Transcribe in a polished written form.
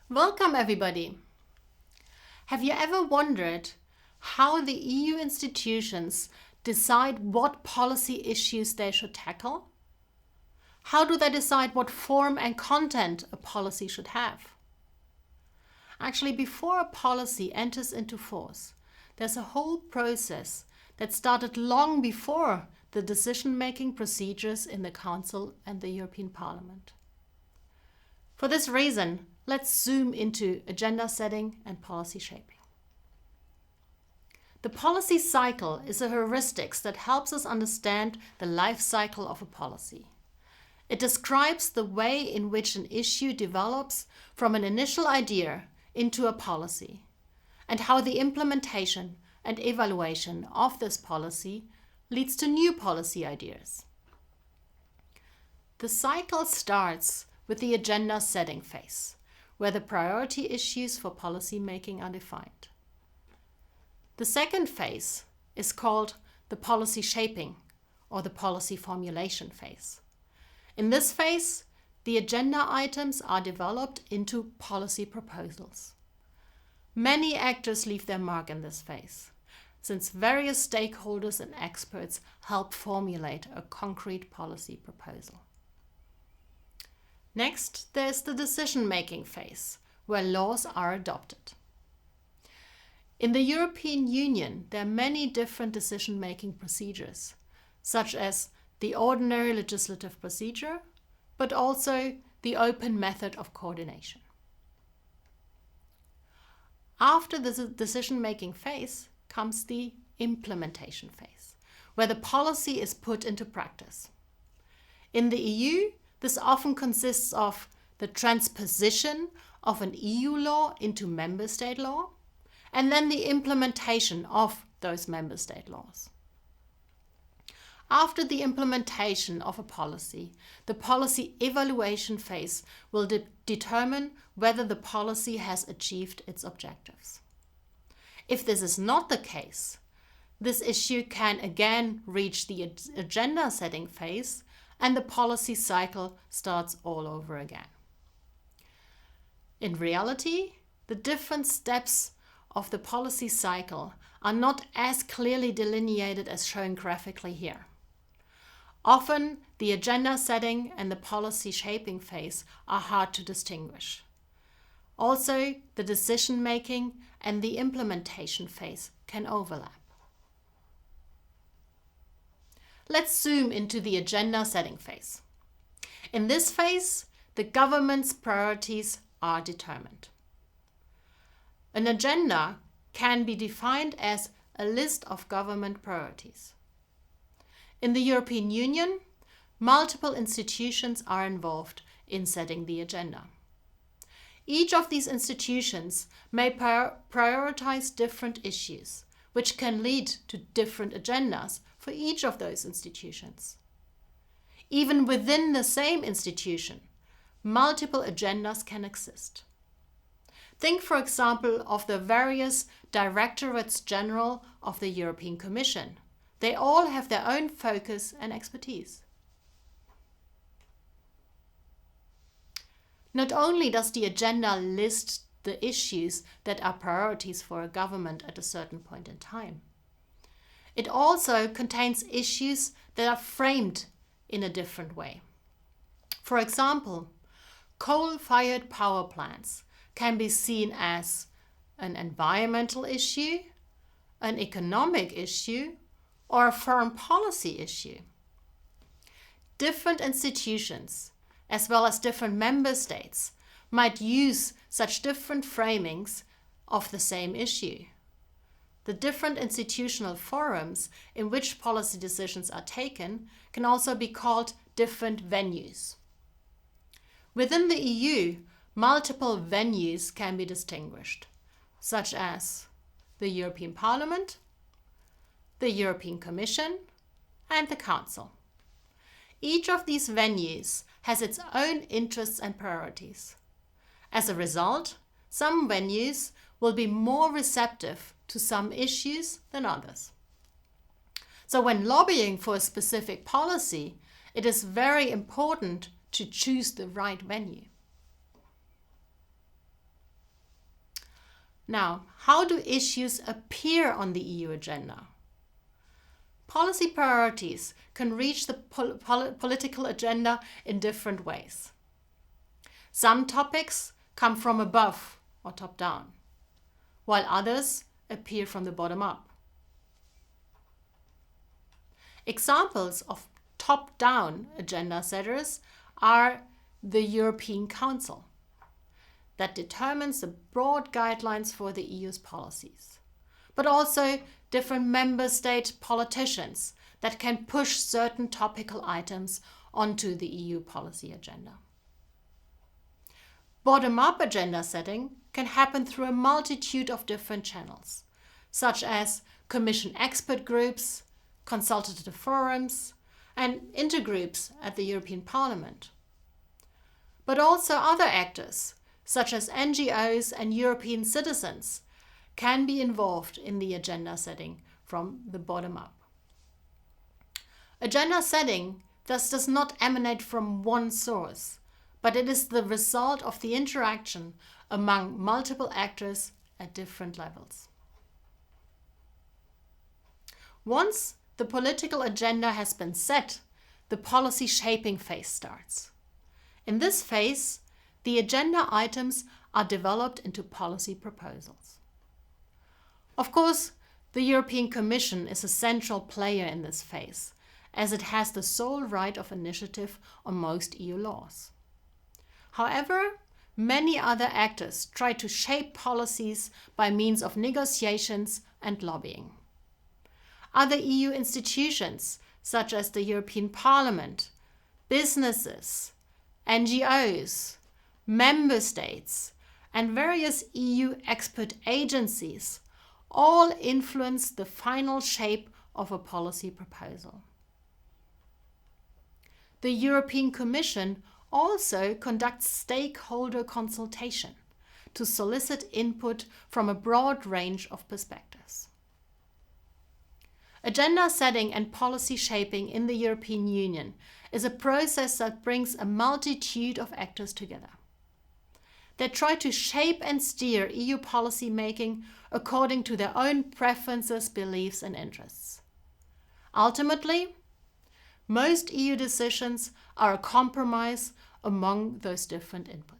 Welcome, everybody. Have you ever wondered how the EU institutions decide what policy issues they should tackle? How do they decide what form and content a policy should have? Actually, before a policy enters into force, there's a whole process that started long before the decision-making procedures in the Council and the European Parliament. For this reason, let's zoom into agenda setting and policy shaping. The policy cycle is a heuristics that helps us understand the life cycle of a policy. It describes the way in which an issue develops from an initial idea into a policy, and how the implementation and evaluation of this policy leads to new policy ideas. The cycle starts with the agenda setting phase, where the priority issues for policy making are defined. The second phase is called the policy shaping or the policy formulation phase. In this phase, the agenda items are developed into policy proposals. Many actors leave their mark in this phase, since various stakeholders and experts help formulate a concrete policy proposal. Next, there's the decision-making phase, where laws are adopted. In the European Union, there are many different decision-making procedures, such as the ordinary legislative procedure, but also the open method of coordination. After the decision-making phase comes the implementation phase, where the policy is put into practice. In the EU, this often consists of the transposition of an EU law into member state law, and then the implementation of those member state laws. After the implementation of a policy, the policy evaluation phase will determine whether the policy has achieved its objectives. If this is not the case, this issue can again reach the agenda setting phase, and the policy cycle starts all over again. In reality, the different steps of the policy cycle are not as clearly delineated as shown graphically here. Often, the agenda setting and the policy shaping phase are hard to distinguish. Also, the decision-making and the implementation phase can overlap. Let's zoom into the agenda setting phase. In this phase, the government's priorities are determined. An agenda can be defined as a list of government priorities. In the European Union, multiple institutions are involved in setting the agenda. Each of these institutions may prioritize different issues, which can lead to different agendas for each of those institutions. Even within the same institution, multiple agendas can exist. Think, for example, of the various Directorates General of the European Commission. They all have their own focus and expertise. Not only does the agenda list the issues that are priorities for a government at a certain point in time, it also contains issues that are framed in a different way. For example, coal-fired power plants can be seen as an environmental issue, an economic issue, or a foreign policy issue. Different institutions, as well as different member states, might use such different framings of the same issue. The different institutional forums in which policy decisions are taken can also be called different venues. Within the EU, multiple venues can be distinguished, such as the European Parliament, the European Commission, and the Council. Each of these venues has its own interests and priorities. As a result, some venues will be more receptive to some issues than others. So when lobbying for a specific policy, it is very important to choose the right venue. Now, how do issues appear on the EU agenda? Policy priorities can reach the political agenda in different ways. Some topics come from above or top down, while others appear from the bottom up. Examples of top-down agenda setters are the European Council, that determines the broad guidelines for the EU's policies, but also different member state politicians that can push certain topical items onto the EU policy agenda. Bottom-up agenda setting can happen through a multitude of different channels, such as Commission expert groups, consultative forums, and intergroups at the European Parliament. But also other actors, such as NGOs and European citizens, can be involved in the agenda setting from the bottom up. Agenda setting thus does not emanate from one source, but it is the result of the interaction among multiple actors at different levels. Once the political agenda has been set, the policy shaping phase starts. In this phase, the agenda items are developed into policy proposals. Of course, the European Commission is a central player in this phase, as it has the sole right of initiative on most EU laws. However, many other actors try to shape policies by means of negotiations and lobbying. Other EU institutions, such as the European Parliament, businesses, NGOs, member states, and various EU expert agencies all influence the final shape of a policy proposal. The European Commission also conducts stakeholder consultation to solicit input from a broad range of perspectives. Agenda setting and policy shaping in the European Union is a process that brings a multitude of actors together. They try to shape and steer EU policy making according to their own preferences, beliefs, and interests. Ultimately, most EU decisions are a compromise among those different inputs.